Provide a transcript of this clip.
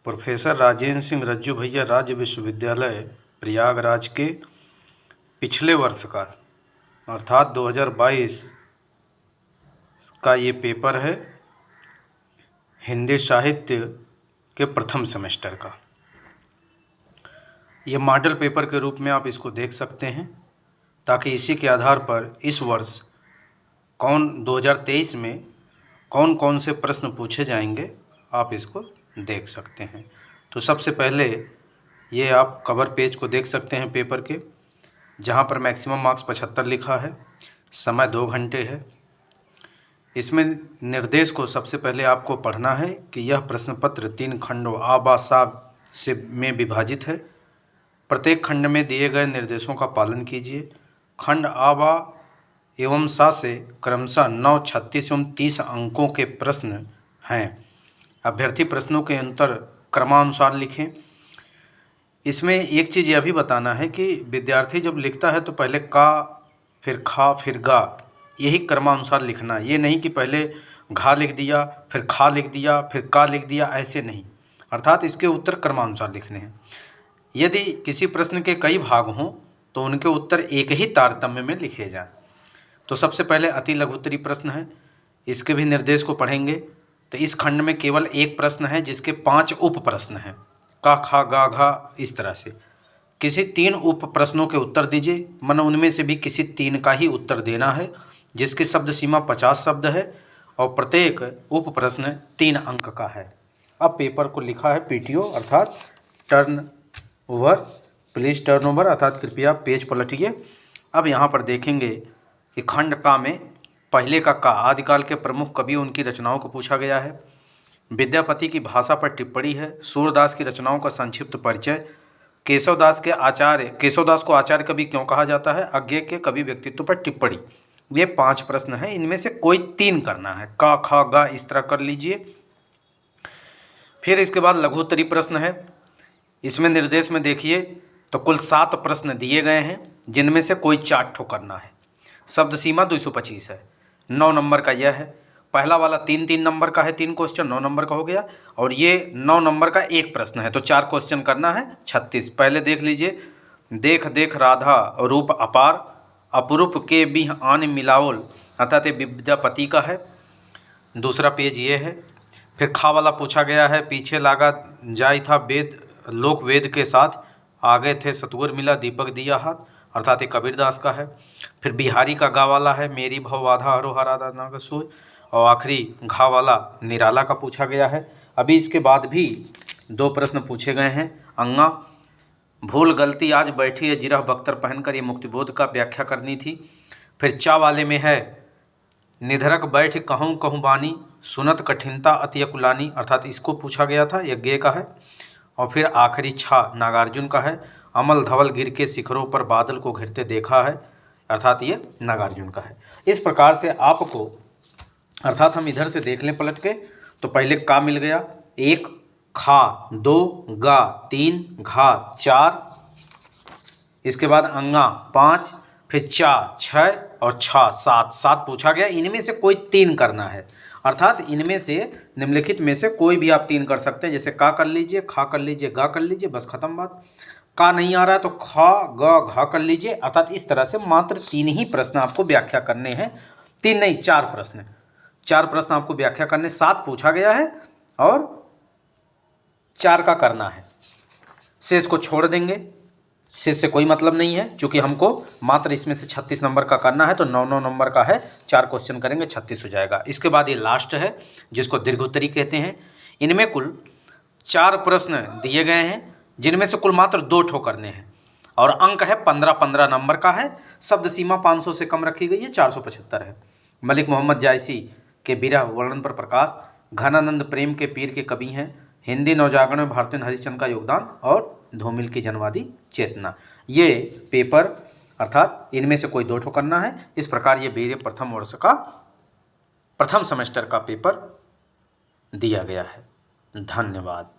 Professor Rajendra Singh रज्जू भैया राज्य विश्वविद्यालय प्रयागराज के पिछले वर्ष का अर्थात 2022 का ये पेपर है हिंदी साहित्य के प्रथम सेमेस्टर का। ये मॉडल पेपर के रूप में आप इसको देख सकते हैं ताकि इसी के आधार पर इस वर्ष 2023 में कौन कौन से प्रश्न पूछे जाएंगे आप इसको देख सकते हैं। तो सबसे पहले ये आप कवर पेज को देख सकते हैं पेपर के, जहाँ पर मैक्सिमम मार्क्स 75 लिखा है, समय 2 घंटे है। इसमें निर्देश को सबसे पहले आपको पढ़ना है कि यह प्रश्न पत्र 3 खंडों आ बा सा से में विभाजित है। प्रत्येक खंड में दिए गए निर्देशों का पालन कीजिए। खंड आ बा एवं सा से क्रमशः 9, 36 एवं 30 अंकों के प्रश्न हैं। अभ्यर्थी प्रश्नों के उत्तर क्रमानुसार लिखें। इसमें एक चीज़ यह भी बताना है कि विद्यार्थी जब लिखता है तो पहले का, फिर खा, फिर गा, यही क्रमानुसार लिखना। ये नहीं कि पहले घा लिख दिया, फिर खा लिख दिया, फिर का लिख दिया, ऐसे नहीं। अर्थात इसके उत्तर क्रमानुसार लिखने हैं। यदि किसी प्रश्न के कई भाग हों तो उनके उत्तर एक ही तारतम्य में लिखे जाएं। तो सबसे पहले अति लघुत्तरी प्रश्न है, इसके भी निर्देश को पढ़ेंगे। तो इस खंड में केवल एक प्रश्न है जिसके 5 उप प्रश्न हैं, का, खा, गा, घा, इस तरह से। किसी 3 उप प्रश्नों के उत्तर दीजिए, मन उनमें से भी किसी 3 का ही उत्तर देना है, जिसकी शब्द सीमा 50 शब्द है और प्रत्येक उप प्रश्न 3 अंक का है। अब पेपर को लिखा है पीटीओ अर्थात turn over, please turn over अर्थात कृपया पेज पलटिए। अब यहाँ पर देखेंगे कि खंड का में पहले का आदिकाल के प्रमुख कवि उनकी रचनाओं को पूछा गया है। विद्यापति की भाषा पर टिप्पणी है। सूरदास की रचनाओं का संक्षिप्त परिचय। केशवदास को आचार्य कवि क्यों कहा जाता है। अज्ञे के कवि व्यक्तित्व पर टिप्पणी। ये 5 प्रश्न हैं, इनमें से कोई 3 करना है। का, खा, गा इस तरह कर लीजिए। फिर इसके बाद लघुत्तरी प्रश्न है। इसमें निर्देश में देखिए तो कुल 7 प्रश्न दिए गए हैं, जिनमें से कोई 4 ठो करना है। शब्द सीमा 225 है। 9 नंबर का यह है। पहला वाला 3 नंबर का है, 3 क्वेश्चन 9 नंबर का हो गया। और ये 9 नंबर का एक प्रश्न है, तो 4 क्वेश्चन करना है, 36। पहले देख लीजिए। देख देख राधा रूप अपार, अपरूप के बिह आन मिलाओल, अर्थात ये विद्यापति का है। दूसरा पेज ये है। फिर खा वाला पूछा गया है। पीछे लागा जाय था वेद लोक वेद के साथ, आगे थे सतगुर मिला दीपक दिया हाथ, अर्थात ये कबीरदास का है। फिर बिहारी का गा वाला है मेरी भव बाधा हरो हरा नाग सोय, और आखिरी घा वाला निराला का पूछा गया है। अभी इसके बाद भी 2 प्रश्न पूछे गए हैं। अंगा भूल गलती आज बैठी है जिरह बख्तर पहनकर, ये मुक्तिबोध का व्याख्या करनी थी। फिर चा वाले में है निधरक बैठ कहूँ कहूँ बानी, सुनत कठिनता अति अकुलानी, अर्थात इसको पूछा गया था, यज्ञ का है। और फिर आखिरी छा नागार्जुन का है। अमल धवल गिर के शिखरों पर बादल को घिरते देखा है, अर्थात ये नागार्जुन का है। इस प्रकार से आपको, अर्थात हम इधर से देख लें पलट के, तो पहले का मिल गया 1, खा 2, गा 3, घा 4, इसके बाद अंगा 5, फिर चा 6 और छा 7 पूछा गया। इनमें से कोई 3 करना है, अर्थात इनमें से निम्नलिखित में से कोई भी आप 3 कर सकते हैं। जैसे का कर लीजिए, खा कर लीजिए, गा कर लीजिए, बस खत्म बात। का नहीं आ रहा है तो खा, ग, घा कर लीजिए। अर्थात इस तरह से मात्र 3 ही प्रश्न आपको व्याख्या करने हैं। 3 नहीं, 4 प्रश्न, 4 प्रश्न आपको व्याख्या करने। 7 पूछा गया है और 4 का करना है। शेष को छोड़ देंगे, शेष से कोई मतलब नहीं है, क्योंकि हमको मात्र इसमें से 36 नंबर का करना है। तो 9 नंबर का है, 4 क्वेश्चन करेंगे, 36 हो जाएगा। इसके बाद ये लास्ट है जिसको दीर्घोत्तरी कहते हैं। इनमें कुल 4 प्रश्न दिए गए हैं, जिनमें से कुल मात्र 2 ठो करने हैं और अंक है 15 नंबर का है। शब्द सीमा 500 से कम रखी गई है, 475 है। मलिक मोहम्मद जायसी के विरह वर्णन पर प्रकाश, घनानंद प्रेम के पीर के कवि हैं। हिंदी नवजागरण में भारतीय हरिश्चंद्र का योगदान और धूमिल की जनवादी चेतना। ये पेपर अर्थात इनमें से कोई 2 ठो करना है। इस प्रकार ये बीए प्रथम वर्ष का प्रथम सेमेस्टर का पेपर दिया गया है। धन्यवाद।